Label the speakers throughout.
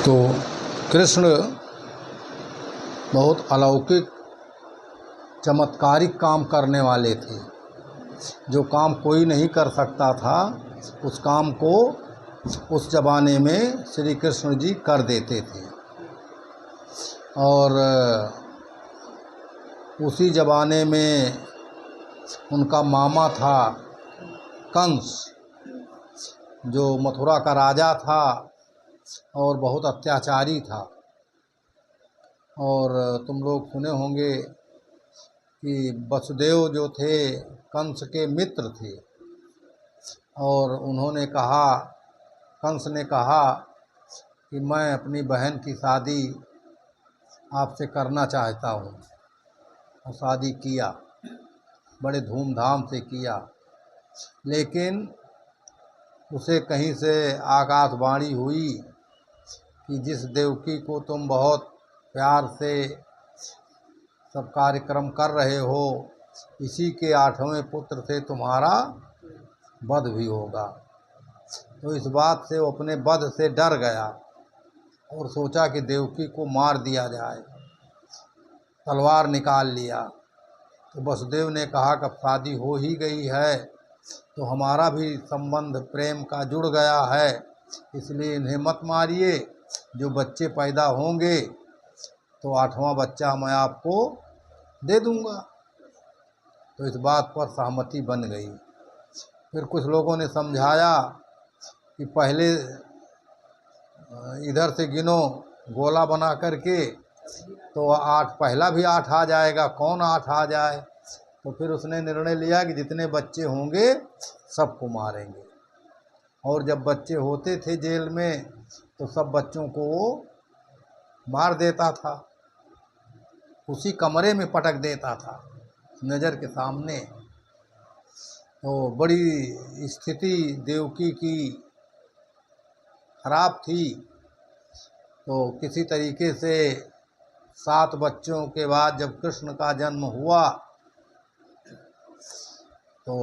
Speaker 1: तो कृष्ण बहुत अलौकिक चमत्कारिक काम करने वाले थे। जो काम कोई नहीं कर सकता था उस काम को उस ज़माने में श्री कृष्ण जी कर देते थे। और उसी ज़माने में उनका मामा था कंस, जो मथुरा का राजा था और बहुत अत्याचारी था। और तुम लोग सुने होंगे कि वसुदेव जो थे कंस के मित्र थे, और उन्होंने कहा, कंस ने कहा कि मैं अपनी बहन की शादी आपसे करना चाहता हूँ। और शादी किया, बड़े धूमधाम से किया। लेकिन उसे कहीं से आकाशवाणी हुई कि जिस देवकी को तुम बहुत प्यार से सब कार्यक्रम कर रहे हो, इसी के 8वें पुत्र से तुम्हारा वध भी होगा। तो इस बात से वो अपने वध से डर गया और सोचा कि देवकी को मार दिया जाए। तलवार निकाल लिया। तो वसुदेव ने कहा कि अब शादी हो ही गई है तो हमारा भी संबंध प्रेम का जुड़ गया है, इसलिए इन्हें मत मारिए। जो बच्चे पैदा होंगे तो 8वां बच्चा मैं आपको दे दूंगा। तो इस बात पर सहमति बन गई। फिर कुछ लोगों ने समझाया कि पहले इधर से गिनो गोला बना करके, तो 8 पहला भी 8 आ जाएगा, कौन 8 आ जाए। तो फिर उसने निर्णय लिया कि जितने बच्चे होंगे सबको मारेंगे। और जब बच्चे होते थे जेल में तो सब बच्चों को वो मार देता था, उसी कमरे में पटक देता था नज़र के सामने। तो बड़ी स्थिति देवकी की खराब थी। तो किसी तरीके से 7 बच्चों के बाद जब कृष्ण का जन्म हुआ तो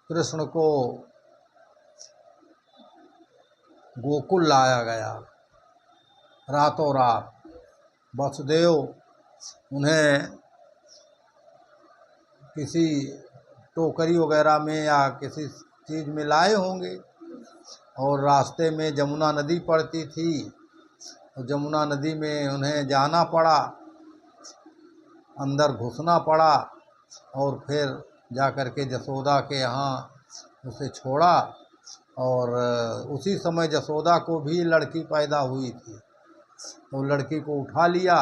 Speaker 1: कृष्ण को गोकुल लाया गया रातों रात। वसुदेव उन्हें किसी टोकरी वगैरह में या किसी चीज़ में लाए होंगे, और रास्ते में जमुना नदी पड़ती थी, तो जमुना नदी में उन्हें जाना पड़ा, अंदर घुसना पड़ा, और फिर जाकर के जसोदा के यहाँ उसे छोड़ा। और उसी समय जसोदा को भी लड़की पैदा हुई थी, तो लड़की को उठा लिया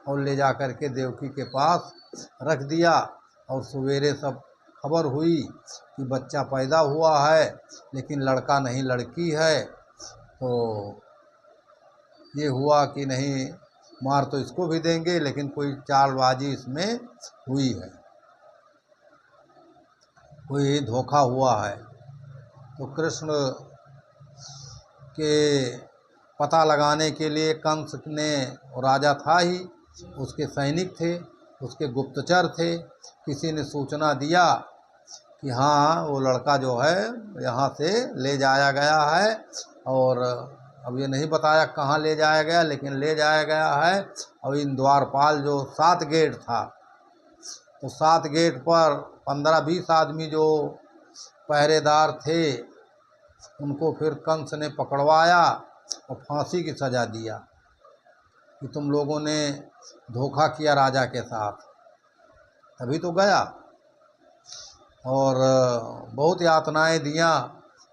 Speaker 1: और ले जा कर के देवकी के पास रख दिया। और सवेरे सब खबर हुई कि बच्चा पैदा हुआ है, लेकिन लड़का नहीं लड़की है। तो ये हुआ कि नहीं, मार तो इसको भी देंगे, लेकिन कोई चालबाजी इसमें हुई है, कोई धोखा हुआ है। तो कृष्ण के पता लगाने के लिए कंस ने, राजा था ही, उसके सैनिक थे, उसके गुप्तचर थे, किसी ने सूचना दिया कि हाँ वो लड़का जो है यहाँ से ले जाया गया है। और अब ये नहीं बताया कहाँ ले जाया गया, लेकिन ले जाया गया है। और इन द्वारपाल जो 7 गेट था, तो 7 गेट पर 15-20 आदमी जो पहरेदार थे, उनको फिर कंस ने पकड़वाया और फांसी की सज़ा दिया कि तुम लोगों ने धोखा किया राजा के साथ। तभी तो गया और बहुत यातनाएं दिया।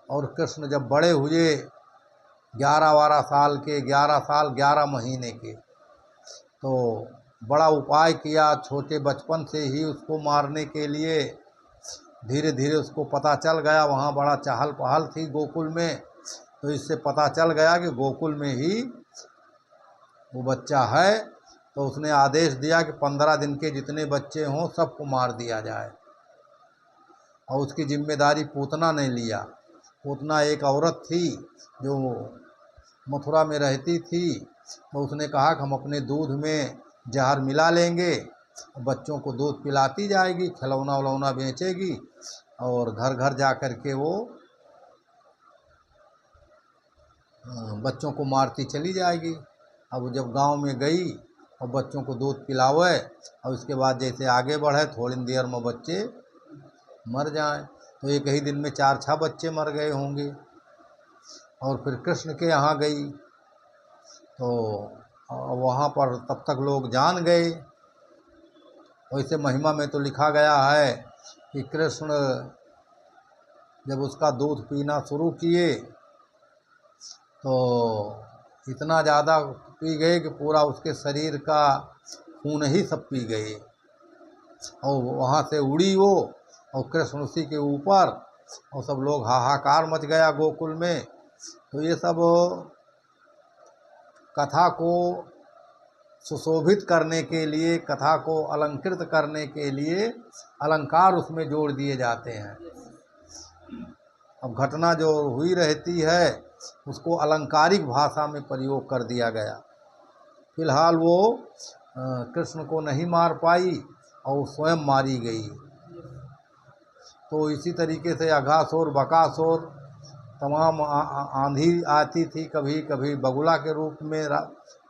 Speaker 1: और कृष्ण जब बड़े हुए 11-12 साल के, 11 साल 11 महीने के, तो बड़ा उपाय किया छोटे बचपन से ही उसको मारने के लिए। धीरे धीरे उसको पता चल गया, वहाँ बड़ा चहल पहल थी गोकुल में, तो इससे पता चल गया कि गोकुल में ही वो बच्चा है। तो उसने आदेश दिया कि 15 दिन के जितने बच्चे हों सबको मार दिया जाए। और उसकी जिम्मेदारी पूतना ने लिया। पूतना एक औरत थी जो मथुरा में रहती थी, तो उसने कहा कि हम अपने दूध में जहर मिला लेंगे, बच्चों को दूध पिलाती जाएगी, खिलौना उलौना बेचेगी, और घर घर जा कर के वो बच्चों को मारती चली जाएगी। अब जब गांव में गई और बच्चों को दूध पिलावे और उसके बाद जैसे आगे बढ़े थोड़ी देर में बच्चे मर जाएं, तो एक ही दिन में 4-6 बच्चे मर गए होंगे। और फिर कृष्ण के यहाँ गई तो वहाँ पर तब तक लोग जान गए। वैसे महिमा में तो लिखा गया है कि कृष्ण जब उसका दूध पीना शुरू किए तो इतना ज़्यादा पी गए कि पूरा उसके शरीर का खून ही सब पी गए और वहाँ से उड़ी वो और कृष्ण उसी के ऊपर और सब लोग हाहाकार मच गया गोकुल में। तो ये सब कथा को सुशोभित करने के लिए, कथा को अलंकृत करने के लिए अलंकार उसमें जोड़ दिए जाते हैं। अब घटना जो हुई रहती है उसको अलंकारिक भाषा में प्रयोग कर दिया गया। फिलहाल वो कृष्ण को नहीं मार पाई और स्वयं मारी गई। तो इसी तरीके से अघासुर, बकासुर, तमाम आंधी आती थी, कभी कभी बगुला के रूप में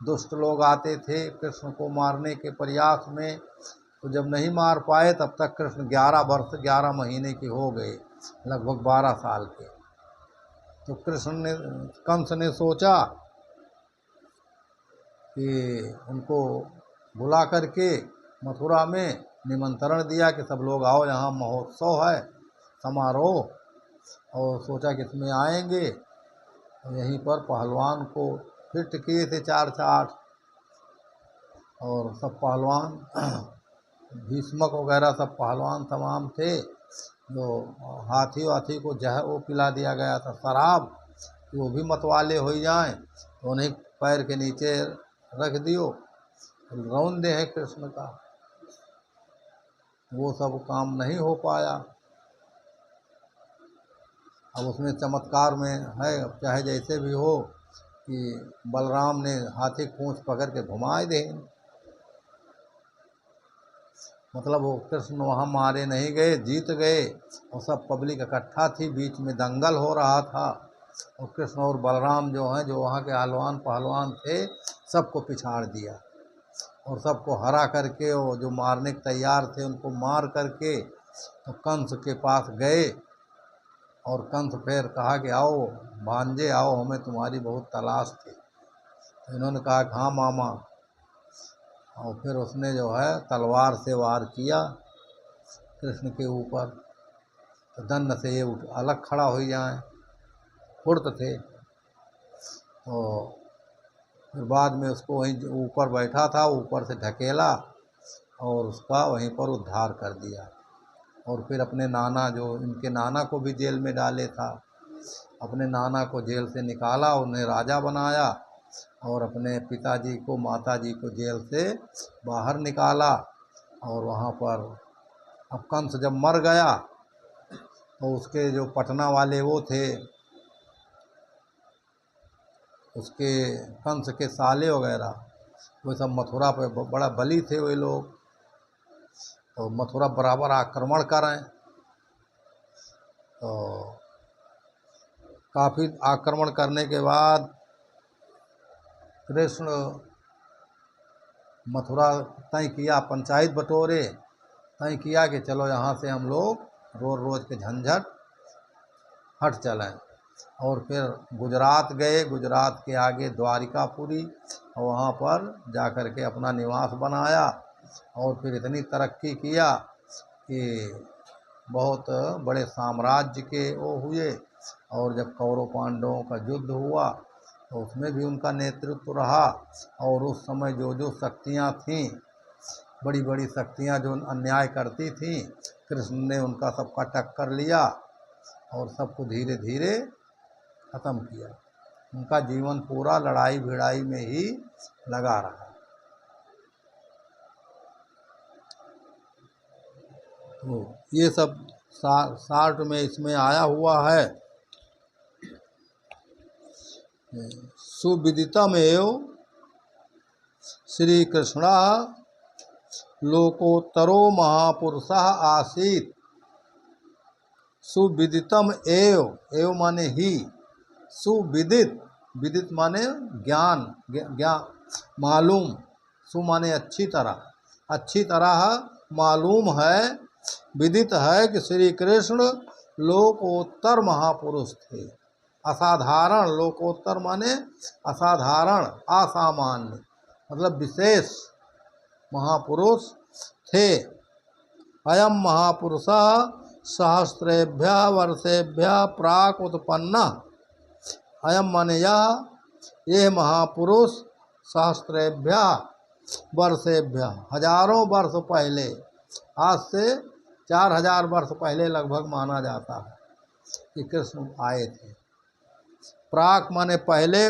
Speaker 1: दुष्ट लोग आते थे कृष्ण को मारने के प्रयास में। तो जब नहीं मार पाए तब तक कृष्ण 11 वर्ष 11 महीने के हो गए, लगभग 12 साल के। तो कृष्ण ने, कंस ने सोचा कि उनको बुला करके मथुरा में निमंत्रण दिया कि सब लोग आओ, यहाँ महोत्सव है, समारोह। और सोचा कि इसमें आएंगे। यहीं पर पहलवान को फिट किए थे 4-8 और सब पहलवान भीष्मक वगैरह सब पहलवान तमाम थे। जो हाथी वाथी को जहर वो पिला दिया गया था शराब, वो भी मतवाले हो जाएं, तो उन्हें पैर के नीचे रख दियो, रौन दे है कृष्ण का। वो सब काम नहीं हो पाया। अब उसमें चमत्कार में है, अब चाहे जैसे भी हो, कि बलराम ने हाथी पूंछ पकड़ के घुमाए दे, मतलब वो कृष्ण वहाँ मारे नहीं गए, जीत गए। और सब पब्लिक इकट्ठा थी, बीच में दंगल हो रहा था और कृष्ण और बलराम जो हैं, जो वहाँ के हलवान पहलवान थे, सबको पिछाड़ दिया और सबको हरा करके, वो जो मारने के तैयार थे उनको मार करके तो कंस के पास गए। और कंस फिर कहा कि आओ भांजे आओ, हमें तुम्हारी बहुत तलाश थी। तो इन्होंने कहा कि हाँ मामा। और फिर उसने जो है तलवार से वार किया कृष्ण के ऊपर, तो दंड से ये अलग खड़ा हो जाए, फुर्त थे। तो फिर बाद में उसको वहीं ऊपर बैठा था, ऊपर से ढकेला और उसका वहीं पर उद्धार कर दिया। और फिर अपने नाना, जो इनके नाना को भी जेल में डाले था, अपने नाना को जेल से निकाला, उन्हें राजा बनाया और अपने पिताजी को, माताजी को जेल से बाहर निकाला। और वहाँ पर अब कंस जब मर गया तो उसके जो पटना वाले वो थे, उसके कंस के साले वगैरह, वो सब मथुरा पे बड़ा बली थे वे लोग। तो मथुरा बराबर आक्रमण करें, तो काफ़ी आक्रमण करने के बाद कृष्ण मथुरा तय किया, पंचायत बटोरे, तय किया कि चलो यहाँ से हम लोग रोज रोज के झंझट हट चलें। और फिर गुजरात गए, गुजरात के आगे द्वारिकापुरी, और वहाँ पर जाकर के अपना निवास बनाया। और फिर इतनी तरक्की किया कि बहुत बड़े साम्राज्य के वो हुए। और जब कौरव पांडवों का युद्ध हुआ तो उसमें भी उनका नेतृत्व रहा। और उस समय जो जो शक्तियाँ थीं, बड़ी बड़ी शक्तियाँ जो अन्याय करती थीं, कृष्ण ने उनका सबका टक्कर लिया और सबको धीरे धीरे ख़त्म किया। उनका जीवन पूरा लड़ाई भिड़ाई में ही लगा रहा। तो ये सब शार्ट में इसमें आया हुआ है। सुविदितमेव श्री कृष्ण लोकोत्तरो महापुरुषः आसीत्। सुविदितम एव, एव माने ही, सुविदित विदित माने ज्ञान, ज्ञान मालूम, सु माने अच्छी तरह मालूम है, विदित है कि श्री कृष्ण लोकोत्तर महापुरुष थे। असाधारण, लोकोत्तर माने असाधारण, असामान्य, मतलब विशेष महापुरुष थे। अयम महापुरुषः सहस्रेभ्यः वर्षेभ्यः प्राक उत्पन्न। अयम माने यह महापुरुष सहस्रेभ्यः वर्षेभ्यः हजारों वर्ष पहले, आज से 4000 वर्ष पहले लगभग माना जाता है कि कृष्ण आए थे। प्राक माने पहले,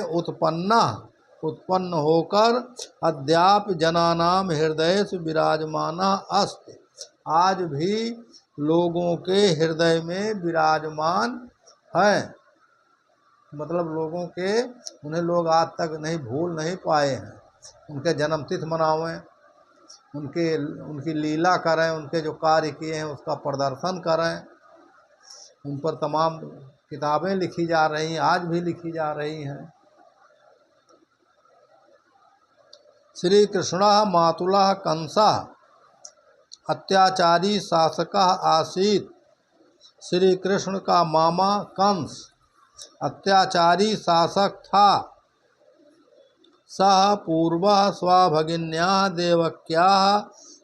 Speaker 1: उत्पन्न होकर अद्याप जनानाम हृदयेषु विराजमाना अस्ति, आज भी लोगों के हृदय में विराजमान है। मतलब लोगों के, उन्हें लोग आज तक नहीं भूल नहीं पाए हैं। उनके जन्म तिथि मनावें, उनकी लीला करें, उनके जो कार्य किए हैं उसका प्रदर्शन करें, उन पर तमाम किताबें लिखी जा रही हैं, आज भी लिखी जा रही हैं। श्री कृष्णः मातुलः कंसः अत्याचारी शासकः आसीत्। श्री कृष्ण का मामा कंस अत्याचारी शासक था। सह पूर्वः स्वभगिन्याः देवक्याः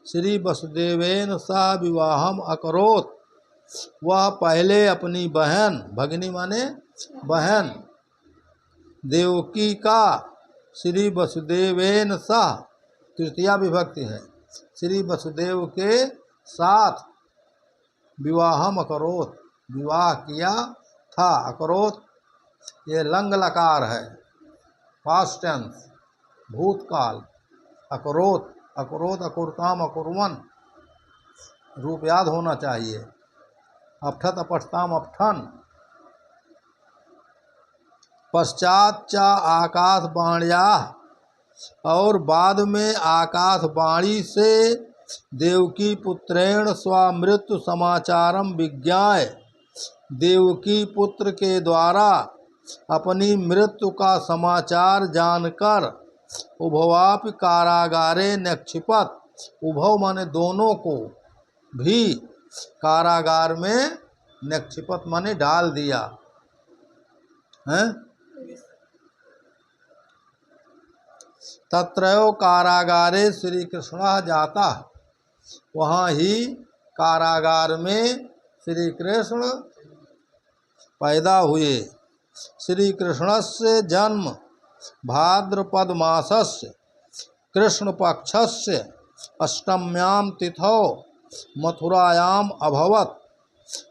Speaker 1: श्री वसुदेवेन सह विवाहम अकरोत्। वह पहले अपनी बहन, भगिनी माने बहन, देवकी का श्री वसुदेवेन सह, तृतीया विभक्ति है, श्री वसुदेव के साथ विवाहम अकरोत्, विवाह किया था। अकरोत् ये लंग लकार है, पास्ट टेंस, भूतकाल। अकरोत्, अकरोत् अकुरताम अकुर्वन, रूप याद होना चाहिए। अफठत अपठताम अफठन। पश्चात च आकाशवाण्या, और बाद में आकाशवाणी से देवकी पुत्रेण स्वामृत्यु समाचारम विज्ञाय, देवकी पुत्र के द्वारा अपनी मृत्यु का समाचार जानकर उभवापि कारागारे निक्षिपत, उभव माने दोनों को भी, कारागार में निक्षिपत माने डाल दिया है। तत्रयो कारागारे श्री कृष्ण जाता, वहाँ ही कारागार में श्री कृष्ण पैदा हुए। श्री कृष्णस्य जन्म भाद्रपद मासस्य कृष्ण पक्षस्य अष्टम्याम तिथौ मथुरायाम अभवत।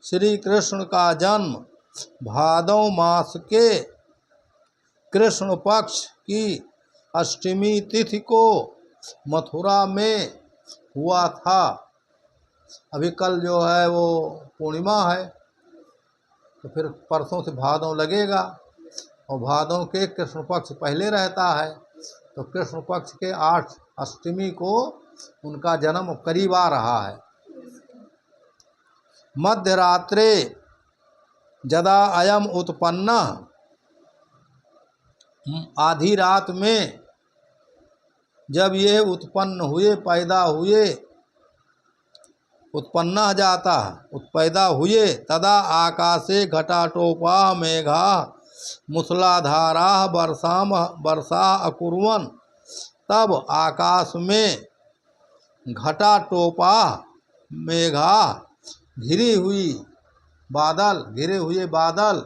Speaker 1: श्री कृष्ण का जन्म भादव मास के कृष्ण पक्ष की अष्टमी तिथि को मथुरा में हुआ था। अभी कल जो है वो पूर्णिमा है, तो फिर परसों से भादव लगेगा, और भादव के कृष्ण पक्ष पहले रहता है, तो कृष्ण पक्ष के 8 अष्टमी को उनका जन्म करीब आ रहा है। मध्यरात्रे जदा अयम उत्पन्न, आधी रात में जब ये उत्पन्न हुए, पैदा हुए, उत्पन्न जाता है, पैदा हुए, तदा आकाशे घटाटोपा मेघा मूसलाधारा वर्षा अकुर्वन, तब आकाश में घटाटोपा मेघा, घिरे हुए बादल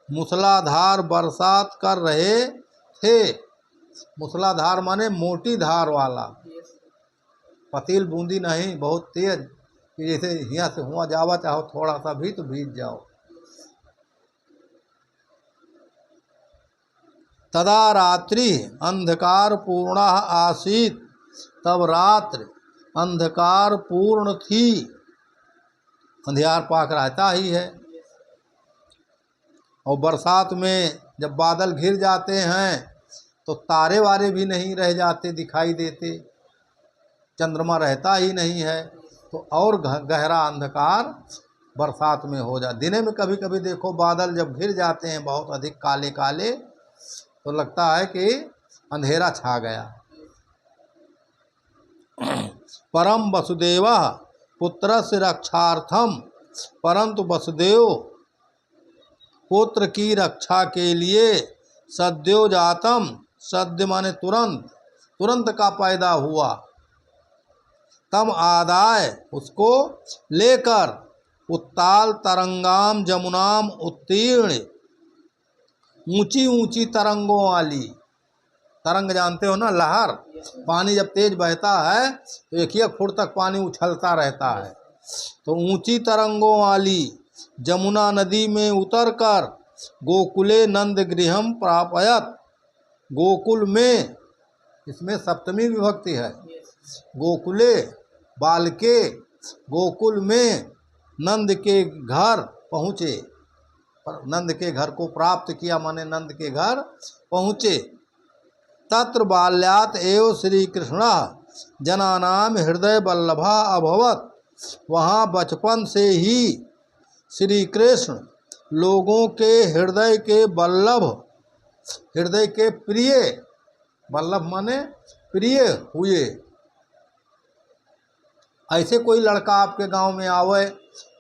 Speaker 1: मूसलाधार बरसात कर रहे थे। मूसलाधार माने मोटी धार वाला, पतील बूंदी नहीं, बहुत तेज, कि जैसे यहाँ से हुआ जावा चाहो थोड़ा सा भी तो भीग जाओ। तदा रात्रि अंधकार पूर्ण आसीत, तब रात्रि अंधकार पूर्ण थी, अंधियार पाक रहता ही है। और बरसात में जब बादल घिर जाते हैं तो तारे वारे भी नहीं रह जाते, दिखाई देते, चंद्रमा रहता ही नहीं है, तो और गहरा अंधकार बरसात में हो जाए। दिन में कभी कभी देखो बादल जब घिर जाते हैं बहुत अधिक काले काले, तो लगता है कि अंधेरा छा गया। परम वसुदेव पुत्रस्य रक्षार्थम, परंतु वसुदेव पुत्र की रक्षा के लिए सद्यो जातम, सद्य माने तुरंत, तुरंत का पैदा हुआ, तम आदाय उसको लेकर, उत्ताल तरंगाम जमुनाम उत्तीर्ण, ऊंची ऊंची तरंगों वाली, तरंग जानते हो ना, लहर, पानी जब तेज बहता है तो एक एक फुट तक पानी उछलता रहता है, तो ऊंची तरंगों वाली जमुना नदी में उतरकर गोकुले नंद गृहम प्रापयत, गोकुल में, इसमें सप्तमी विभक्ति है, गोकुले बालके, गोकुल में नंद के घर पहुँचे, नंद के घर को प्राप्त किया माने नंद के घर पहुँचे। तत्र बाल्यात एव श्री कृष्ण जनानाम हृदय वल्लभा अभवत, वहाँ बचपन से ही श्री कृष्ण लोगों के हृदय के वल्लभ, हृदय के प्रिय, वल्लभ माने प्रिय हुए। ऐसे कोई लड़का आपके गांव में आवे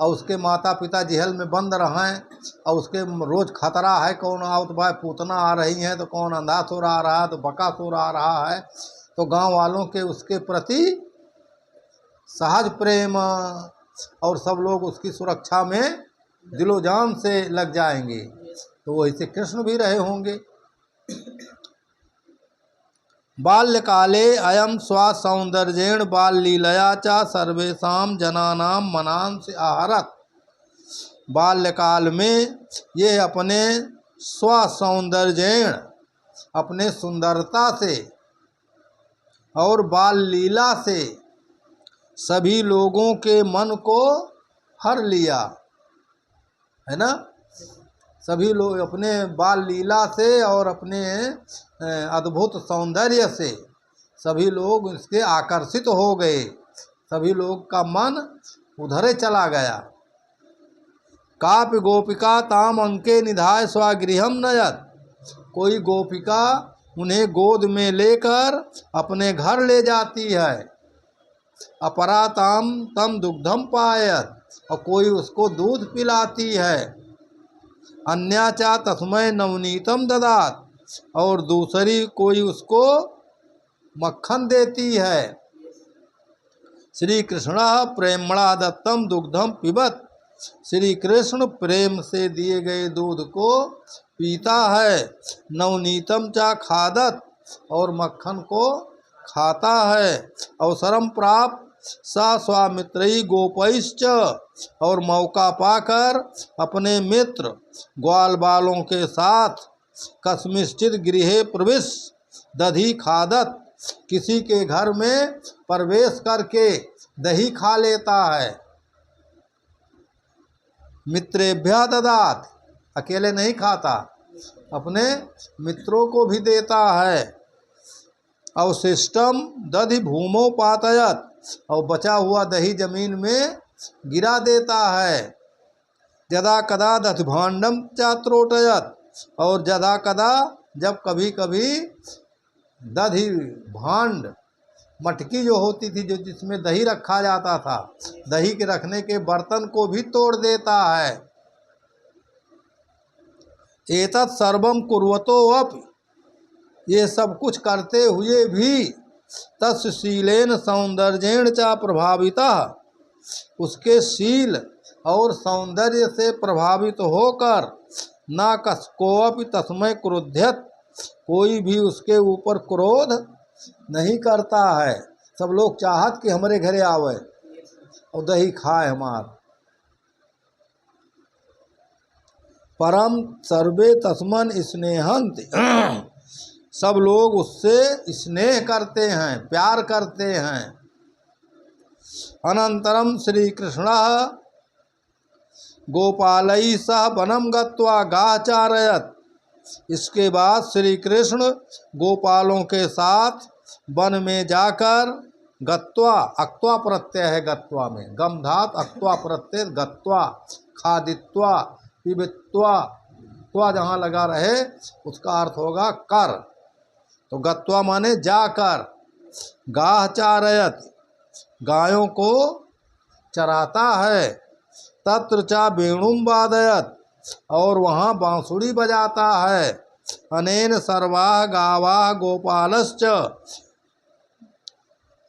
Speaker 1: और उसके माता पिता जेल में बंद रहें और उसके रोज़ खतरा है, कौन आओ तो भाई पूतना आ रही हैं, तो कौन अंधा सो आ रहा है, तो बकासुर आ रहा है, तो गांव वालों के उसके प्रति सहज प्रेम और सब लोग उसकी सुरक्षा में दिलो जान से लग जाएंगे। तो वैसे कृष्ण भी रहे होंगे। बाल्यकाले अयम स्वसौंदर्येण बाल लीलया च सर्वेषां जनानां मनांसि आहरत, बाल्यकाल में ये अपने स्वसौंदर्येण, अपने सुंदरता से और बाल लीला से सभी लोगों के मन को हर लिया, है ना। सभी लोग अपने बाल लीला से और अपने अद्भुत सौंदर्य से सभी लोग इसके आकर्षित हो गए, सभी लोग का मन उधरे चला गया। कापि गोपिका ताम अंके निधाय स्वगृहम नयत, कोई गोपिका उन्हें गोद में लेकर अपने घर ले जाती है। अपरा ताम तम दुग्धम पायत, और कोई उसको दूध पिलाती है। अन्याचा तस्मै नवनीतम ददात, और दूसरी कोई उसको मक्खन देती है। श्री कृष्ण प्रेमणा दत्तम दुग्धम पिबत, श्री कृष्ण प्रेम से दिए गए दूध को पीता है। नवनीतम चा खादत, और मक्खन को खाता है। अवसरम प्राप्त सा स्वामित्रई गोपैश्च, और मौका पाकर अपने मित्र ग्वाल बालों के साथ कस्मिश्चित गृहे प्रवेश दधी खादत, किसी के घर में प्रवेश करके दही खा लेता है। मित्रेभ्य ददात, अकेले नहीं खाता, अपने मित्रों को भी देता है। अवशिष्टम दधि भूमो पातयत, और बचा हुआ दही जमीन में गिरा देता है। यदा कदा दधि भांडम चात्रोटयत, और यदा कदा जब कभी कभी दधि भांड, मटकी जो होती थी, जो जिसमें दही रखा जाता था, दही के रखने के बर्तन को भी तोड़ देता है। एतत् सर्वम कुर्वतो अपि, ये सब कुछ करते हुए भी तस्य शीलेन सौंदर्येण च प्रभाविता, उसके शील और सौंदर्य से प्रभावित होकर न कस्कोपि तस्मै क्रोध्यत, कोई भी उसके ऊपर क्रोध नहीं करता है। सब लोग चाहत कि हमारे घरे आवे और दही खाए हमार। परम सर्वे तस्मन स्नेहंत, सब लोग उससे स्नेह करते हैं, प्यार करते हैं। अनंतरम श्री कृष्ण गोपालई सह वनम गत्वा गाचारयत, इसके बाद श्री कृष्ण गोपालों के साथ वन में जाकर गत्वा, अक्त्वा प्रत्यय है गत्वा में, गम धात अक्त्वा प्रत्यय, गत्वा खादित्वा पिबित्वा गत्वा जहाँ लगा रहे उसका अर्थ होगा कर। तो गत्वा माने जाकर, गाह चारयत, गायों को चराता है, तत्र चा वेणुम वादयत, और वहाँ बांसुरी बजाता है, अनेन सर्वाः गावाः गोपालश्च,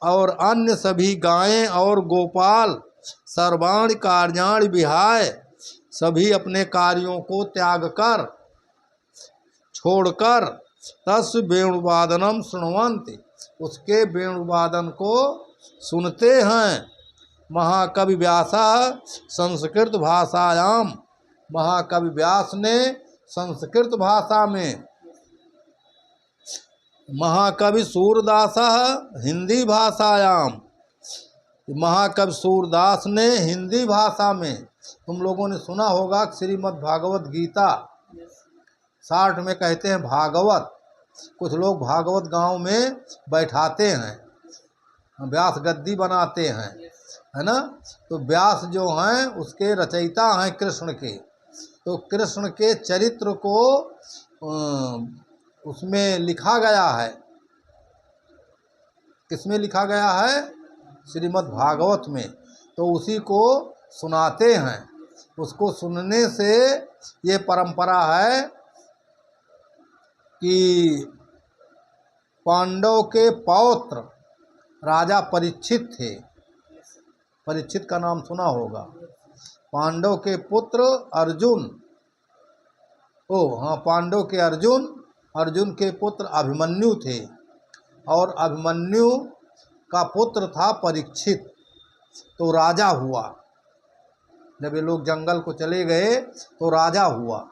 Speaker 1: और अन्य सभी गायें और गोपाल सर्वाणि कार्याणि विहाय, सभी अपने कार्यों को त्याग कर छोड़कर, तस् वेणुवादनम शृण्वन्ति, उसके वेणुवादन को सुनते हैं। महाकवि व्यासः संस्कृत भाषायाम, महाकवि व्यास ने संस्कृत भाषा में, महाकवि सूरदासः हिंदी भाषायाम, महाकवि सूरदास ने हिंदी भाषा में। तुम लोगों ने सुना होगा श्रीमद् भागवत गीता, शार्ट में कहते हैं भागवत। कुछ लोग भागवत गांव में बैठाते हैं, व्यास गद्दी बनाते हैं, है ना। तो व्यास जो हैं उसके रचयिता हैं कृष्ण के। तो कृष्ण के चरित्र को उसमें लिखा गया है। किसमें लिखा गया है? श्रीमद् भागवत में। तो उसी को सुनाते हैं। उसको सुनने से ये परंपरा है कि पांडव के पौत्र राजा परीक्षित थे। परीक्षित का नाम सुना होगा। पांडव के पुत्र अर्जुन, पांडव के अर्जुन, अर्जुन के पुत्र अभिमन्यु थे, और अभिमन्यु का पुत्र था परीक्षित। तो राजा हुआ। जब ये लोग जंगल को चले गए तो राजा हुआ।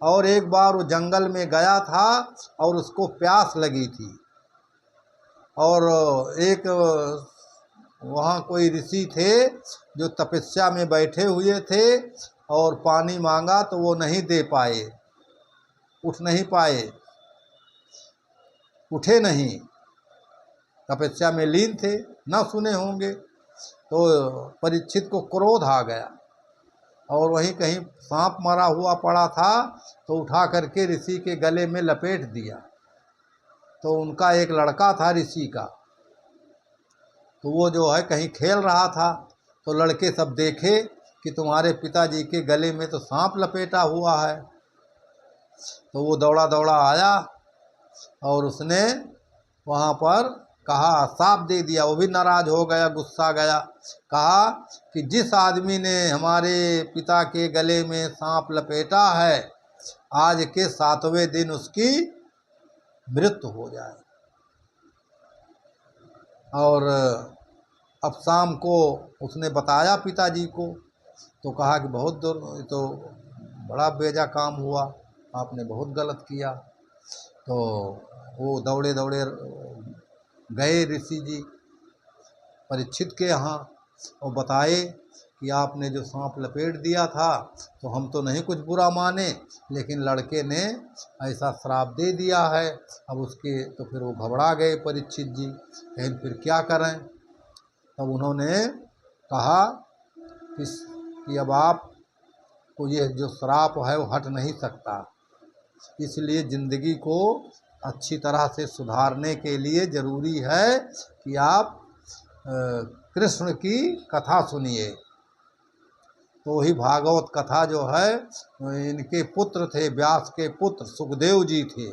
Speaker 1: और एक बार वो जंगल में गया था और उसको प्यास लगी थी, और एक वहाँ कोई ऋषि थे जो तपस्या में बैठे हुए थे, और पानी मांगा तो वो नहीं दे पाए, उठ नहीं पाए, उठे नहीं, तपस्या में लीन थे, ना सुने होंगे। तो परीक्षित को क्रोध आ गया, और वहीं कहीं सांप मरा हुआ पड़ा था तो उठा करके ऋषि के गले में लपेट दिया। तो उनका एक लड़का था ऋषि का, तो वो जो है कहीं खेल रहा था, तो लड़के सब देखे कि तुम्हारे पिताजी के गले में तो सांप लपेटा हुआ है। तो वो दौड़ा दौड़ा आया और उसने वहाँ पर कहा, साफ दे दिया। वो भी नाराज हो गया, गुस्सा गया। कहा कि जिस आदमी ने हमारे पिता के गले में सांप लपेटा है, आज के 7वें दिन उसकी मृत्यु हो जाए। और अब शाम को उसने बताया पिताजी को, तो कहा कि बहुत दूर, तो बड़ा बेजा काम हुआ, आपने बहुत गलत किया। तो वो दौड़े दौड़े गए ऋषि जी परीक्षित के यहाँ, और बताए कि आपने जो सांप लपेट दिया था तो हम तो नहीं कुछ बुरा माने, लेकिन लड़के ने ऐसा श्राप दे दिया है। अब उसके तो फिर वो घबरा गए परीक्षित जी, लेकिन फिर क्या करें। तब उन्होंने कहा कि अब आपको ये जो श्राप है वो हट नहीं सकता, इसलिए ज़िंदगी को अच्छी तरह से सुधारने के लिए ज़रूरी है कि आप कृष्ण की कथा सुनिए। तो वही भागवत कथा जो है, इनके पुत्र थे, व्यास के पुत्र सुखदेव जी थे।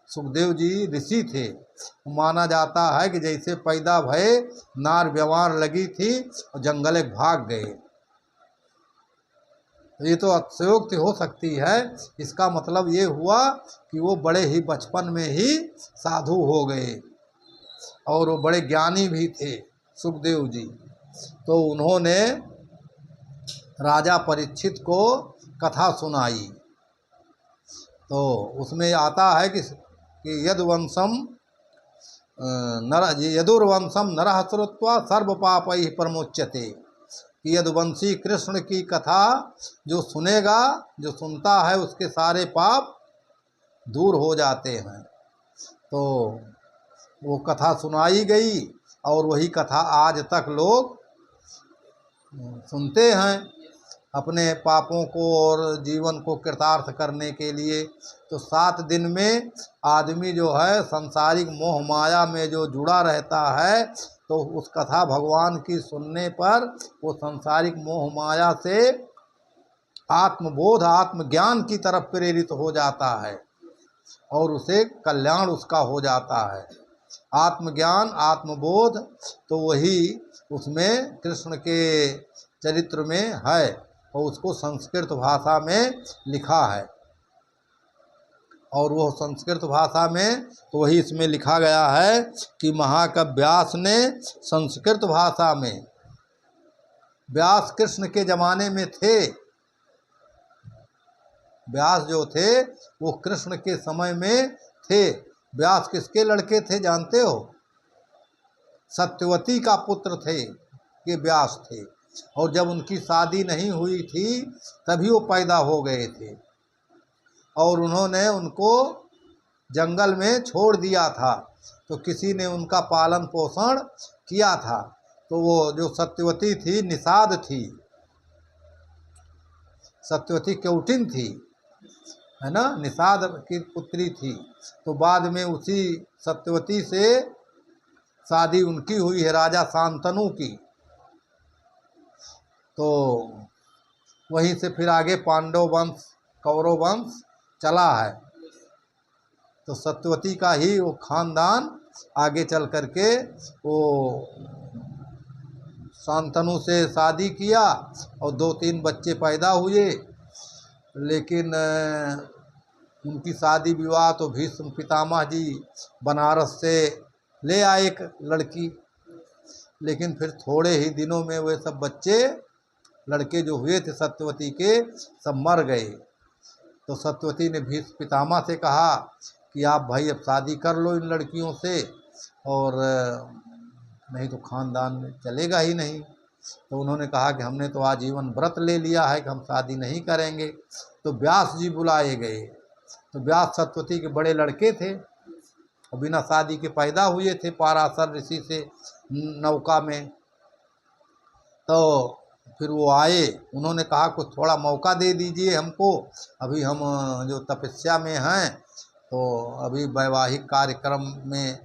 Speaker 1: सुखदेव जी ऋषि थे। माना जाता है कि जैसे पैदा भये नार व्यवहार लगी थी और जंगल भाग गए। ये तो अतिशयोक्ति हो सकती है। इसका मतलब ये हुआ कि वो बड़े ही बचपन में ही साधु हो गए, और वो बड़े ज्ञानी भी थे सुखदेव जी। तो उन्होंने राजा परीक्षित को कथा सुनाई। तो उसमें आता है कि यदुर्वंशम नरः श्रुत्वा सर्व पापैः प्रमुच्यते, कि यदुवंशी कृष्ण की कथा जो सुनेगा, जो सुनता है, उसके सारे पाप दूर हो जाते हैं। तो वो कथा सुनाई गई, और वही कथा आज तक लोग सुनते हैं। अपने पापों को और जीवन को कृतार्थ करने के लिए। तो 7 दिन में आदमी जो है सांसारिक मोह माया में जो जुड़ा रहता है, तो उस कथा भगवान की सुनने पर वो सांसारिक मोह माया से आत्मबोध आत्मज्ञान की तरफ प्रेरित हो जाता है और उसे कल्याण उसका हो जाता है। आत्मज्ञान आत्मबोध तो वही उसमें कृष्ण के चरित्र में है और उसको संस्कृत भाषा में लिखा है। और वो संस्कृत भाषा में तो वही इसमें लिखा गया है कि महाकवि व्यास ने संस्कृत भाषा में, व्यास कृष्ण के ज़माने में थे, व्यास जो थे वो कृष्ण के समय में थे। व्यास किसके लड़के थे जानते हो? सत्यवती का पुत्र थे ये व्यास थे। और जब उनकी शादी नहीं हुई थी तभी वो पैदा हो गए थे और उन्होंने उनको जंगल में छोड़ दिया था, तो किसी ने उनका पालन पोषण किया था। तो वो जो सत्यवती थी निषाद थी, सत्यवती केवटिन थी, है ना, निषाद की पुत्री थी। तो बाद में उसी सत्यवती से शादी उनकी हुई है राजा शांतनु की। तो वहीं से फिर आगे पांडव वंश कौरव वंश चला है। तो सत्यवती का ही वो खानदान आगे चल करके वो शांतनु से शादी किया और 2-3 बच्चे पैदा हुए। लेकिन उनकी शादी विवाह तो भीष्म पितामह जी बनारस से ले आए एक लड़की, लेकिन फिर थोड़े ही दिनों में वे सब बच्चे लड़के जो हुए थे सत्यवती के सब मर गए। तो सत्यवती ने भीष्म पितामह से कहा कि आप भाई अब शादी कर लो इन लड़कियों से, और नहीं तो खानदान में चलेगा ही नहीं। तो उन्होंने कहा कि हमने तो आजीवन व्रत ले लिया है कि हम शादी नहीं करेंगे। तो व्यास जी बुलाए गए। तो व्यास सत्यवती के बड़े लड़के थे और बिना शादी के पैदा हुए थे पाराशर ऋषि से नौका में। तो फिर वो आए, उन्होंने कहा कुछ थोड़ा मौका दे दीजिए हमको, अभी हम जो तपस्या में हैं तो अभी वैवाहिक कार्यक्रम में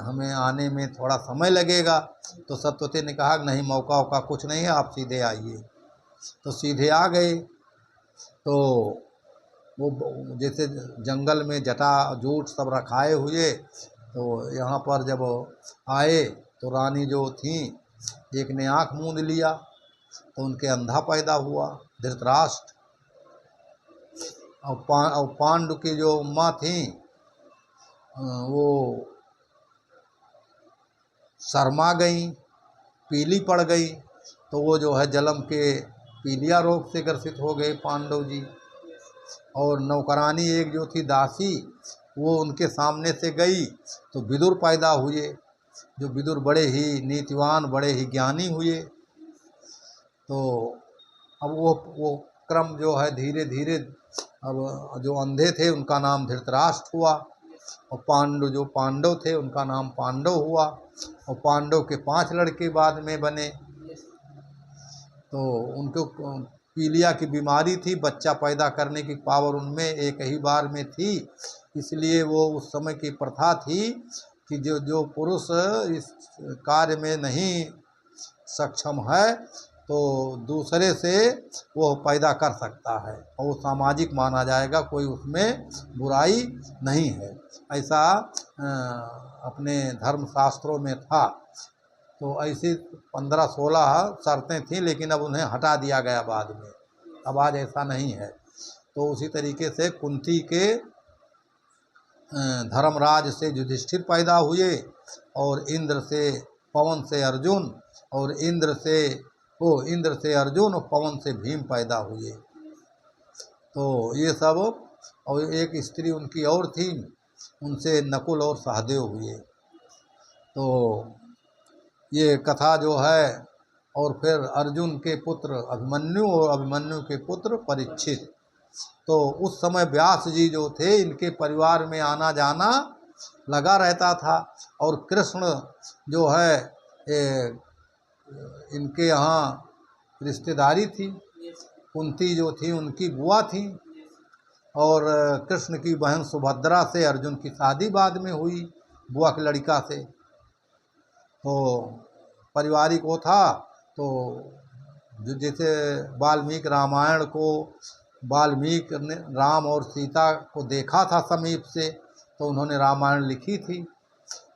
Speaker 1: हमें आने में थोड़ा समय लगेगा। तो सत्यवती ने कहा नहीं, मौका वौका कुछ नहीं है, आप सीधे आइए। तो सीधे आ गए। तो वो जैसे जंगल में जटा जूट सब रखाए हुए, तो यहाँ पर जब आए तो रानी जो थी एक ने आँख मूंद लिया तो उनके अंधा पैदा हुआ धृतराष्ट्र। और पांडु की जो माँ थी वो शर्मा गई, पीली पड़ गई। तो वो जो है जलम के पीलिया रोग से ग्रसित हो गए पांडव जी। और नौकरानी एक जो थी दासी, वो उनके सामने से गई तो विदुर पैदा हुए, जो विदुर बड़े ही नीतिवान बड़े ही ज्ञानी हुए। तो अब वो क्रम जो है धीरे धीरे अब जो अंधे थे उनका नाम धृतराष्ट्र हुआ और जो पांडव थे उनका नाम पांडव हुआ। और पांडव के 5 लड़के बाद में बने। तो उनको पीलिया की बीमारी थी, बच्चा पैदा करने की पावर उनमें एक ही बार में थी, इसलिए वो उस समय की प्रथा थी कि जो पुरुष इस कार्य में नहीं सक्षम है तो दूसरे से वो पैदा कर सकता है और वो सामाजिक माना जाएगा, कोई उसमें बुराई नहीं है। ऐसा अपने धर्मशास्त्रों में था। तो ऐसी 15-16 शर्तें थीं, लेकिन अब उन्हें हटा दिया गया बाद में, अब आज ऐसा नहीं है। तो उसी तरीके से कुंती के धर्मराज से युधिष्ठिर पैदा हुए और इंद्र से पवन से अर्जुन और इंद्र से अर्जुन और पवन से भीम पैदा हुए। तो ये सब, और एक स्त्री उनकी और थी, उनसे नकुल और सहदेव हुए। तो ये कथा जो है, और फिर अर्जुन के पुत्र अभिमन्यु और अभिमन्यु के पुत्र परीक्षित। तो उस समय व्यास जी जो थे इनके परिवार में आना जाना लगा रहता था। और कृष्ण जो है इनके यहाँ रिश्तेदारी थी, कुंती जो थी उनकी बुआ थी, और कृष्ण की बहन सुभद्रा से अर्जुन की शादी बाद में हुई बुआ की लड़का से। तो पारिवारिक वो था। तो जो जैसे वाल्मीकि रामायण को वाल्मीकि ने राम और सीता को देखा था समीप से, तो उन्होंने रामायण लिखी थी।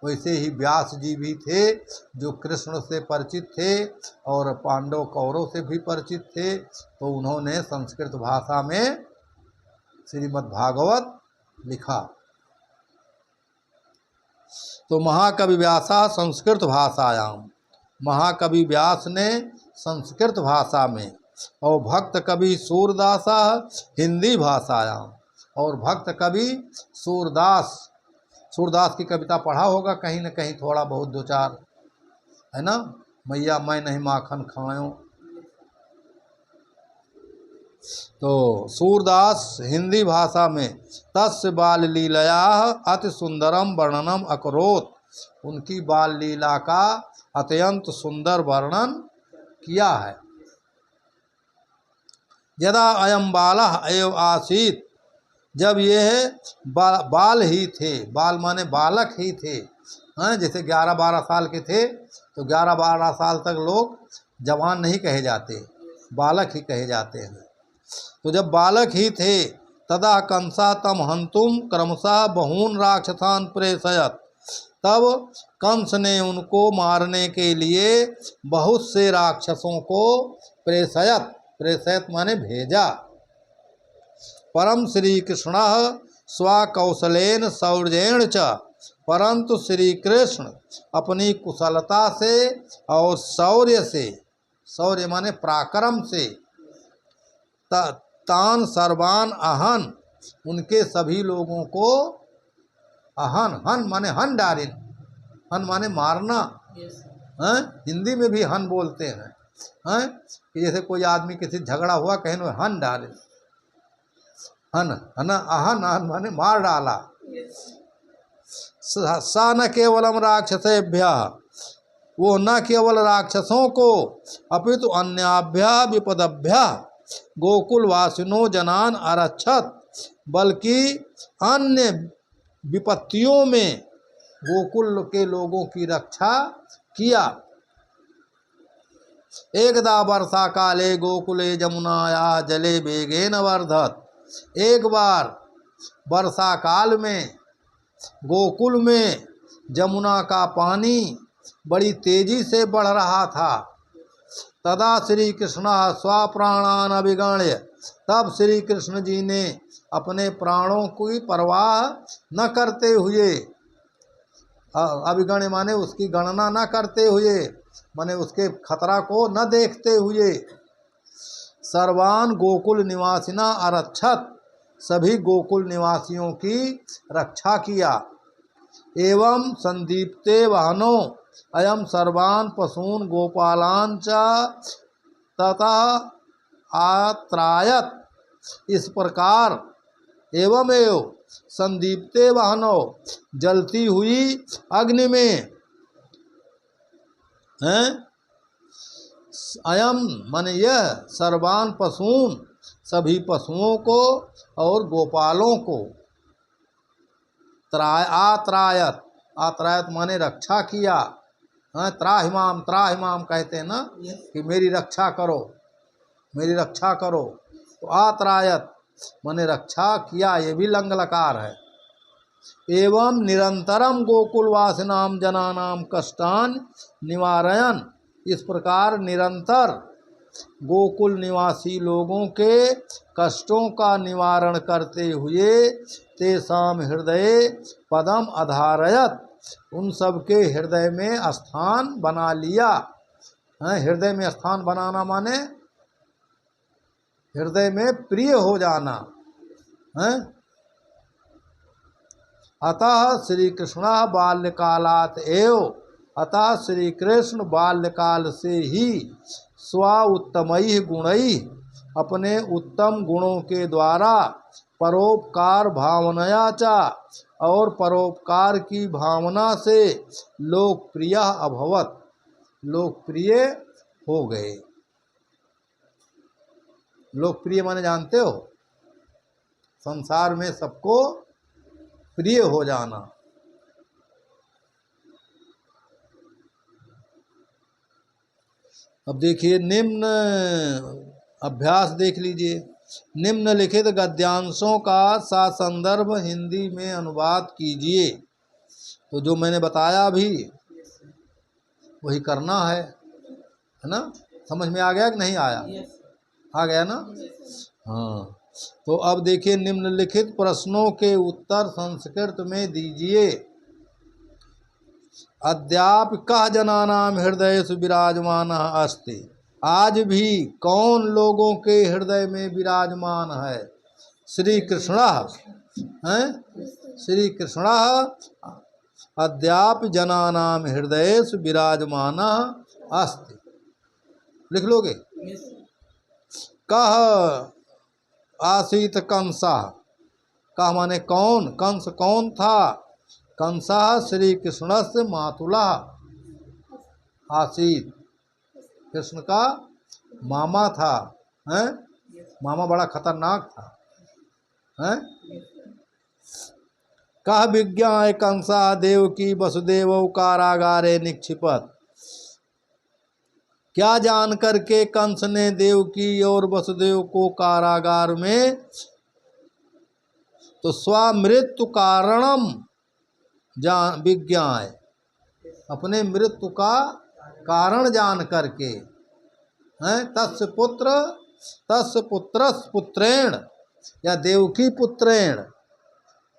Speaker 1: वैसे ही व्यास जी भी थे जो कृष्ण से परिचित थे और पांडव कौरव से भी परिचित थे, तो उन्होंने संस्कृत भाषा में श्रीमद् भागवत लिखा। तो महाकवि व्यासा संस्कृत भाषायाम, महाकवि व्यास ने संस्कृत भाषा में, और भक्त कवि सूरदासा हिंदी भाषायाम, और भक्त कवि सूरदास की कविता पढ़ा होगा कहीं न कहीं, थोड़ा बहुत दो चार, है ना। मैया मैं नहीं माखन खायो। तो सूरदास हिंदी भाषा में तस्य बाल लीलया अति सुंदरम वर्णनम अकरोत, उनकी बाल लीला का अत्यंत सुंदर वर्णन किया है। यदा अयम बालः एव आसीत, जब यह बाल ही थे, बाल माने बालक ही थे, हैं, जैसे 11-12 साल के थे, तो 11-12 साल तक लोग जवान नहीं कहे जाते, बालक ही कहे जाते हैं। तो जब बालक ही थे, तदा कंसा तम हंतुम क्रमशः बहून राक्षसान प्रेषयत, तब कंस ने उनको मारने के लिए बहुत से राक्षसों को प्रेषयत माने भेजा। परम श्री कृष्ण स्वकौशलेन शौर्येण च, परंतु श्री कृष्ण अपनी कुशलता से और शौर्य से, शौर्य माने पराक्रम से, तान सर्वान अहन, उनके सभी लोगों को अहन, हन माने हन डारिन, हन माने मारना, हैं, हिंदी में भी हन बोलते हैं, हैं, कि जैसे कोई आदमी किसी झगड़ा हुआ कहीं में हन डाले, हन हन अहन, अहन माने मार डाला। सा न केवलम राक्षसेभ्य, वो न केवल राक्षसों को अपितु अन्याभ्य विपदभ्य गोकुलवासिनो जनान अरक्षत, बल्कि अन्य विपत्तियों में गोकुल के लोगों की रक्षा किया। एकदा वर्षा काले गोकुले जमुनाया जले वेगेन वर्धत, एक बार वर्षा काल में गोकुल में जमुना का पानी बड़ी तेजी से बढ़ रहा था। तदा श्री कृष्ण स्वप्राणान अभिगण्य, तब श्री कृष्ण जी ने अपने प्राणों की परवाह न करते हुए, अभिगण्य माने उसकी गणना न करते हुए, माने उसके खतरा को न देखते हुए, सर्वान गोकुल निवासिना अरक्षत, सभी गोकुल निवासियों की रक्षा किया। एवं संदीप्ते वाहनो अयम सर्वान पशून गोपालान च तथा आत्रायत, इस प्रकार एवमेव संदीप्ते वाहनो, जलती हुई अग्नि में, हैं, अयम मन यह, सर्वान पशून, सभी पशुओं को और गोपालों को, आत्रायत, आत्रायत माने रक्षा किया, त्राहिमाम, त्राहिमाम कहते हैं ना, कि मेरी रक्षा करो, मेरी रक्षा करो। तो आत्रायत माने रक्षा किया, ये भी लंग लकार है। एवं निरंतरम गोकुलवासिनाम जनानाम कष्टान निवारयन, इस प्रकार निरंतर गोकुल निवासी लोगों के कष्टों का निवारण करते हुए, तेसाम हृदय पदम अधारयत, उन सब के हृदय में स्थान बना लिया। हृदय में स्थान बनाना माने हृदय में प्रिय हो जाना है। अतः श्री कृष्ण बाल्यकालात एव, अतः श्री कृष्ण बाल्यकाल से ही स्व उत्तमैः गुणैः, अपने उत्तम गुणों के द्वारा, परोपकार भावनया च, और परोपकार की भावना से लोकप्रिय अभवत, लोकप्रिय हो गए। लोकप्रिय माने जानते हो, संसार में सबको प्रिय हो जाना। अब देखिए निम्न अभ्यास देख लीजिए। निम्नलिखित गद्यांशों का ससंदर्भ हिंदी में अनुवाद कीजिए। तो जो मैंने बताया अभी वही करना है ना? समझ में आ गया कि नहीं आया? आ गया ना? हाँ। तो अब देखिए, निम्नलिखित प्रश्नों के उत्तर संस्कृत में दीजिए। अद्याप कः जनानां हृदयेषु विराजमानः अस्ति। आज भी कौन लोगों के हृदय में विराजमान है? श्री कृष्णः हैं? श्री कृष्णः अद्याप जनानां हृदयेषु विराजमानः अस्ति। लिख लोगे? कः आसीत कंसः। कः माने कौन? कंस कौन था? कंसः श्री कृष्णस्य मातुलः आसीत। कृष्ण का मामा था। हैं? मामा बड़ा खतरनाक था। हैं? कः विज्ञाय कंसा देवकी वसुदेवौ कारागारे निक्षिपत। क्या जान करके कंस ने देवकी और वसुदेव को कारागार में, तो स्वमृत्यु कारणम जान विज्ञाय, अपने मृत्यु का कारण जान करके, हैं? तस्य पुत्र पुत्रेण या देवकी पुत्रेण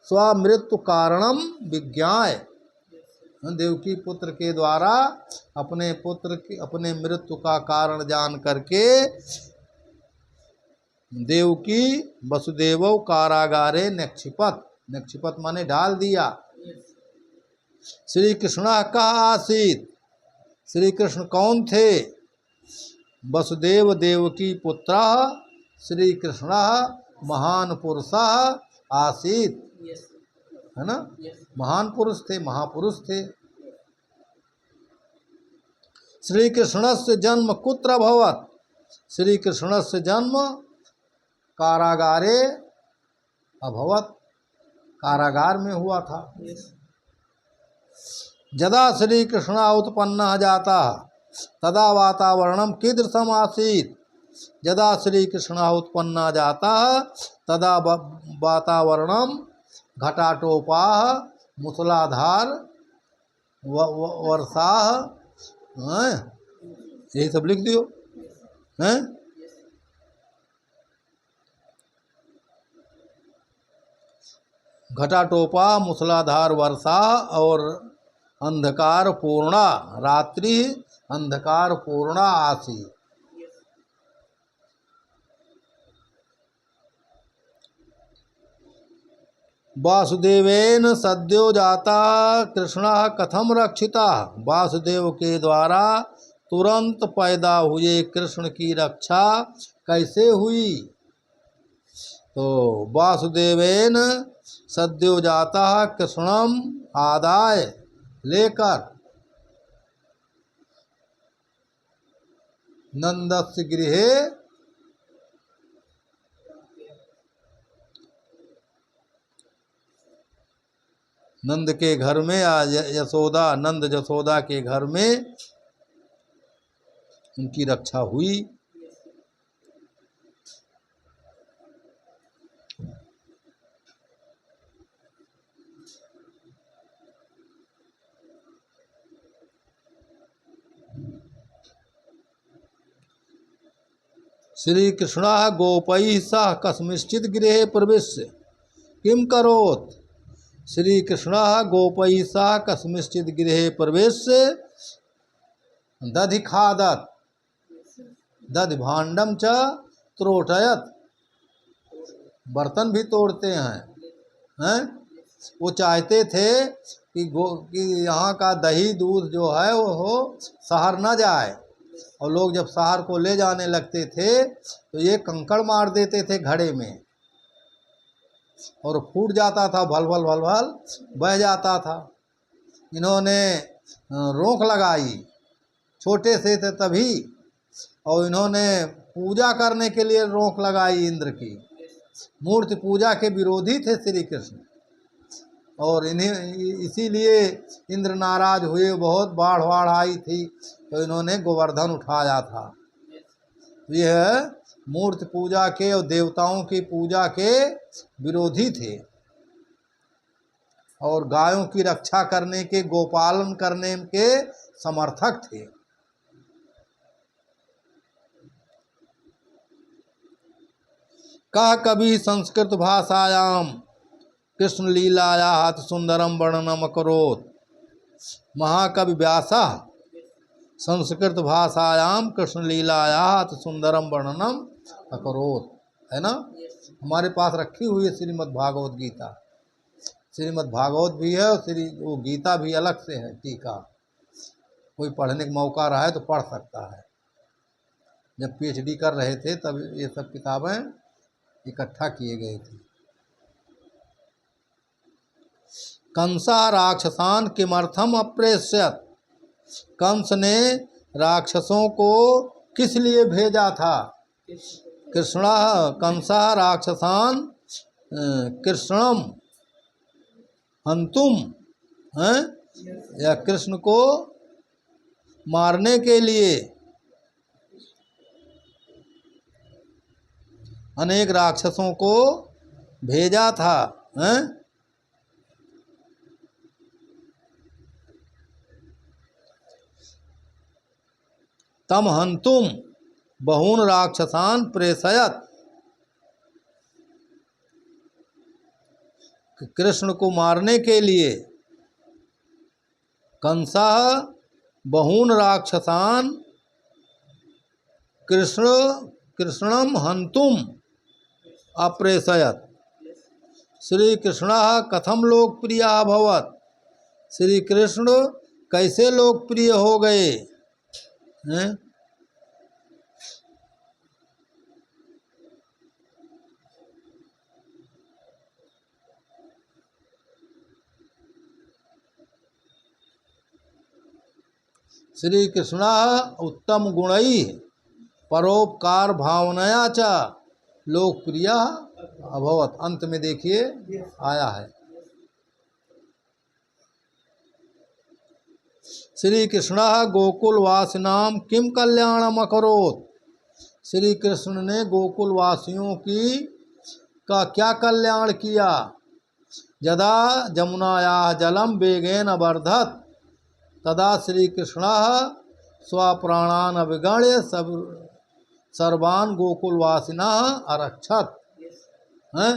Speaker 1: स्वमृत्यु कारणम विज्ञाय, देवकी पुत्र के द्वारा अपने पुत्र की अपने मृत्यु का कारण जान करके देवकी वसुदेव कारागारे निक्षिपत। निक्षिपत माने डाल दिया। श्री कृष्ण कः आसीत। श्री कृष्ण कौन थे? वसुदेव देवकी पुत्रः श्री कृष्णः महान पुरुषः आसीत, है ना? महान पुरुष थे, महापुरुष थे। श्री कृष्णस्य जन्म कुत्र अभवत्। श्री कृष्णस्य जन्म कारागारे अभवत्, कारागार में हुआ था। यदा श्री कृष्ण उत्पन्नः जातः तदा वातावरणम कीदृशम आसीत्। यदा श्री कृष्ण उत्पन्नः जातः तदा वातावरणम घटाटोपाः मूसलाधार वर्षाः, यही सब लिख दियो। हैं? घटाटोपा मूसलाधार वर्षा और अंधकार पूर्णा रात्रि, अंधकार पूर्णा आसी। वासुदेवेन सद्यो जाता कृष्णः कथम रक्षिता। वासुदेव के द्वारा तुरंत पैदा हुए कृष्ण की रक्षा कैसे हुई? तो वासुदेवेन सद्यो जाता कृष्णम आदाय लेकर नंदस्य गृहे नंद के घर में, यशोदा नंद यशोदा के घर में उनकी रक्षा हुई। श्री कृष्ण गोपैः सह कस्मिंश्चित् गृहे प्रविश्य किं करोत्। श्री कृष्ण गोपैः सह कस्मिंश्चित् गृहे प्रविश्य दधि खादत् दधि भाण्डम च त्रोटयत्। बर्तन भी तोड़ते हैं। वो चाहते थे कि यहाँ का दही दूध जो है वो शहर न जाए, और लोग जब शहर को ले जाने लगते थे तो ये कंकड़ मार देते थे घड़े में, और फूट जाता था, भल भल भल भल बह जाता था। इन्होंने रोक लगाई, छोटे से थे तभी, और इन्होंने पूजा करने के लिए रोक लगाई इंद्र की। मूर्ति पूजा के विरोधी थे श्री कृष्ण, और इन्हें इसीलिए इंद्र नाराज हुए। बहुत बाढ़ वाढ़ आई थी तो इन्होंने गोवर्धन उठाया था। यह मूर्ति पूजा के और देवताओं की पूजा के विरोधी थे, और गायों की रक्षा करने के, गोपालन करने के समर्थक थे। कह कभी संस्कृत भाषायाम कृष्ण लीलाया अति सुंदरम वर्णनम करोत। महाकवि व्यासः संस्कृत भाषायाम कृष्ण लीलाया अति सुंदरम वर्णनम अकरोत, है ना। हमारे पास रखी हुई है श्रीमद् भागवत गीता। श्रीमद् भागवत भी है और वो गीता भी अलग से है टीका। कोई पढ़ने का मौका रहा है तो पढ़ सकता है। जब पीएचडी कर रहे थे तब ये सब किताबें इकट्ठा किए गए थे। कंसा राक्षसान किमर्थम अप्रेष्यत। कंस ने राक्षसों को किस लिए भेजा था। कृष्ण कंसा राक्षसान कृष्णम हंतुम, हैं, या कृष्ण को मारने के लिए अनेक राक्षसों को भेजा था, हैं। तम हंतुम बहून राक्षसान प्रेषयत। कृष्ण को मारने के लिए कंसा बहून राक्षसान कृष्णम हंतुम अप्रेषयत। श्री कृष्ण कथम लोकप्रिय अभवत। श्री कृष्ण कैसे लोकप्रिय हो गए हैं। श्री कृष्ण उत्तम गुणैः परोपकार भावनया च लोकप्रिय अभवत। अंत में देखिए आया है, श्री कृष्ण गोकुलवासिनाम किम कल्याणम अकरोत। श्री कृष्ण ने गोकुलवासियों की का क्या कल्याण किया। यदा जमुनाया जलम वेगेन वर्धत तदा श्री कृष्ण स्वप्राणान अभिगण्य सर्वान गोकुलवासिना अरक्षत, हैं।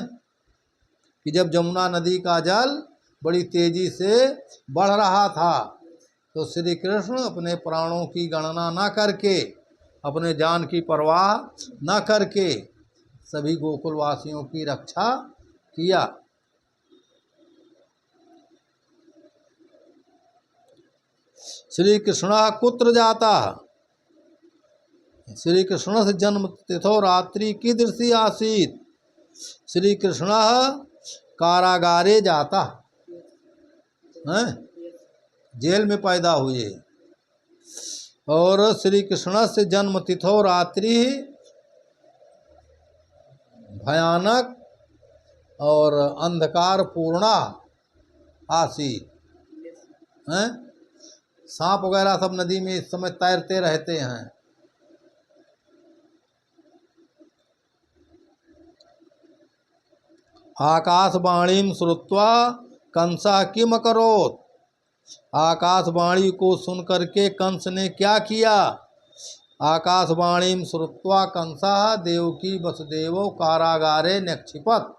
Speaker 1: कि जब जमुना नदी का जल बड़ी तेजी से बढ़ रहा था तो श्री कृष्ण अपने प्राणों की गणना न करके, अपने जान की परवाह न करके सभी गोकुलवासियों की रक्षा किया। श्री कृष्ण कुत्र जाता। श्री कृष्ण से जन्म तिथो रात्रि कीदृशी आसीत। श्री कृष्ण कारागारे जाता, हैं, जेल में पैदा हुए। और श्री कृष्ण से जन्म तिथो रात्रि भयानक और अंधकार पूर्णा आसीत, हैं। सांप वगैरह सब नदी में इस समय तैरते रहते हैं। आकाशवाणी श्रुत्वा कंसा किम अकरोत्। आकाशवाणी को सुन करके कंस ने क्या किया। आकाशवाणी श्रुत्वा कंसा देवकी वसुदेवो कारागारे निक्षिपत।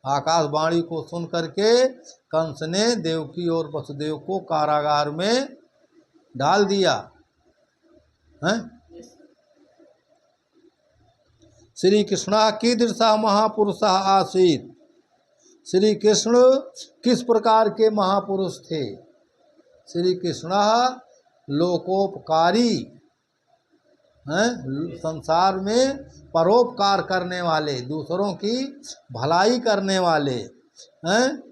Speaker 1: आकाशवाणी को सुन करके कंस ने देवकी और वसुदेव को कारागार में डाल दिया, हैं। श्री कृष्ण कीदृशः महापुरुषः आसीत्। श्री कृष्ण किस प्रकार के महापुरुष थे। श्री कृष्ण लोकोपकारी, हैं, संसार में परोपकार करने वाले, दूसरों की भलाई करने वाले, हैं,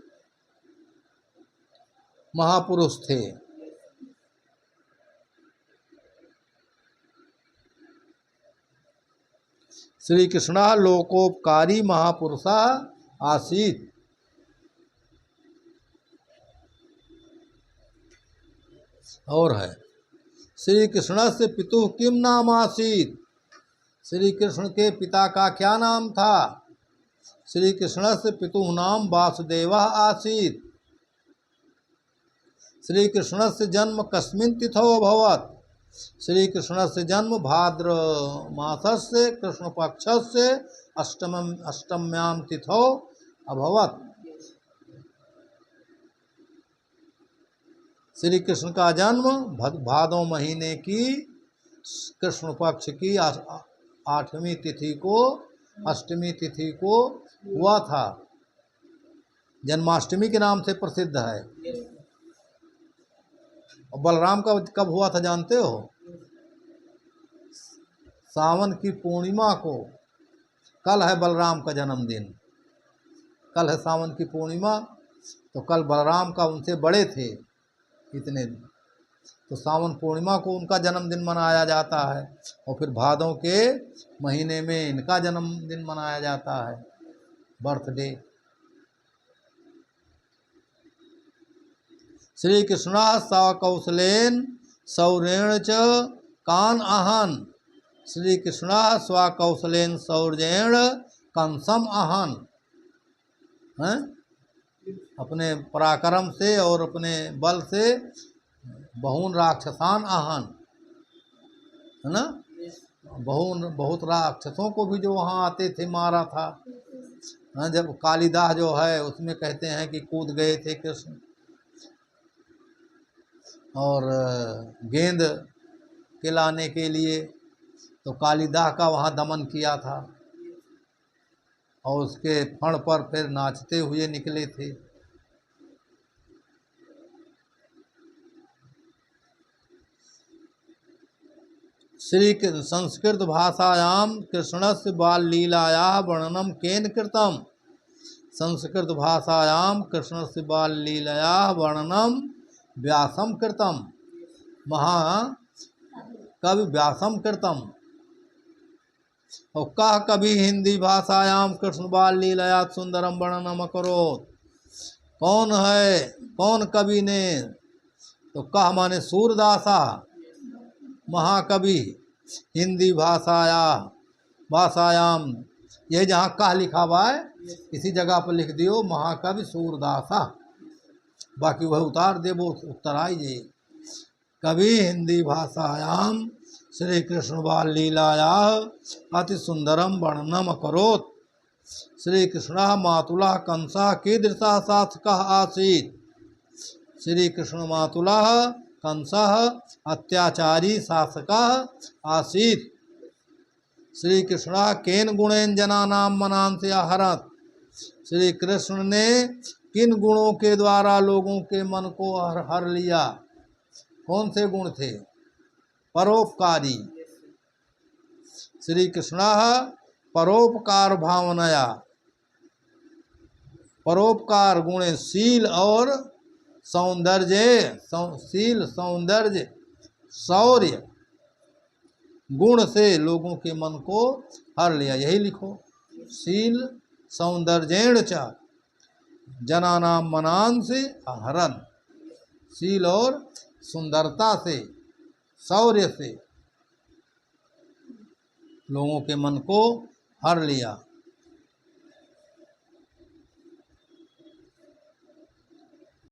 Speaker 1: महापुरुष थे। श्री कृष्ण लोकोपकारी महापुरुषा आसीत्। और है श्री कृष्ण से पितुः किम नाम आसीत्, श्री कृष्ण के पिता का क्या नाम था। श्री कृष्ण से पितुः नाम वासुदेव आसीत्। श्री कृष्ण से जन्म कस्मिन् तिथौ अभवत्, श्री कृष्ण से जन्म भाद्र मासस्य कृष्ण पक्षस्य अष्टम्यां तिथौ अभवत्। श्री कृष्ण का जन्म भादो महीने की कृष्ण पक्ष की 8वीं तिथि को, 8वीं तिथि को हुआ था। जन्माष्टमी के नाम से प्रसिद्ध है। और बलराम का कब हुआ था जानते हो? सावन की पूर्णिमा को। कल है बलराम का जन्मदिन, कल है सावन की पूर्णिमा। तो कल बलराम का उनसे बड़े थे इतने, तो सावन पूर्णिमा को उनका जन्मदिन मनाया जाता है। और फिर भादों के महीने में इनका जन्मदिन मनाया जाता है, बर्थडे। श्री कृष्ण स्वकौशलेन सौरेण च कान आहन, श्री कृष्ण स्वकौशलेन सौर्येण कंसम आहन। हैं? अपने पराक्रम से और अपने बल से बहुन राक्षसान आहन, है ना। बहुत राक्षसों को भी जो वहाँ आते थे मारा था। जब कालिदास जो है उसमें कहते हैं कि कूद गए थे कृष्ण और गेंद के लाने के लिए, तो कालिदास का वहाँ दमन किया था और उसके फण पर फिर नाचते हुए निकले थे। श्री संस्कृत भाषायां कृष्णस्य बाल लीलाया वर्णनम केन कृतम, संस्कृत भाषायां कृष्णस्य बाल लीलाया वर्णनम व्यासम कृतम, महाकवि व्यासम कृतम। और कह कभी हिंदी भाषायाम कृष्ण बाल लीलाया सुंदरम वर्णनम करोत, कौन है, कौन कवि ने? तो कह माने सूरदासा महाकवि हिंदी भाषायाम, यह जहाँ कह लिखा हुआ है इसी जगह पर लिख दियो महाकवि सूरदासा, बाकी वह उतार दे, वो उत्तर आई जे। कवि हिंदी भाषायाम श्री कृष्ण बाल लीलाया अति सुंदरम वर्णनम करोत। श्री कृष्ण मातुला कंसा कीदृशा शासकः आसीत्, श्री कृष्ण मातुला कंसः अत्याचारी शासकः आसीत्। श्री कृष्ण केन गुणेन जनानां मनांसि आहरत्, श्री कृष्ण ने किन गुणों के द्वारा लोगों के मन को हर लिया। कौन से गुण थे? परोपकारी। श्री कृष्ण परोपकार भावनया, परोपकार गुणे शील और सौंदर्य, शील सौंदर्य शौर्य गुण से लोगों के मन को हर लिया। यही लिखो, शील सौंदर्येण च जनानां मनांसि आहरन्, शील और सुंदरता से, शौर्य से लोगों के मन को हर लिया।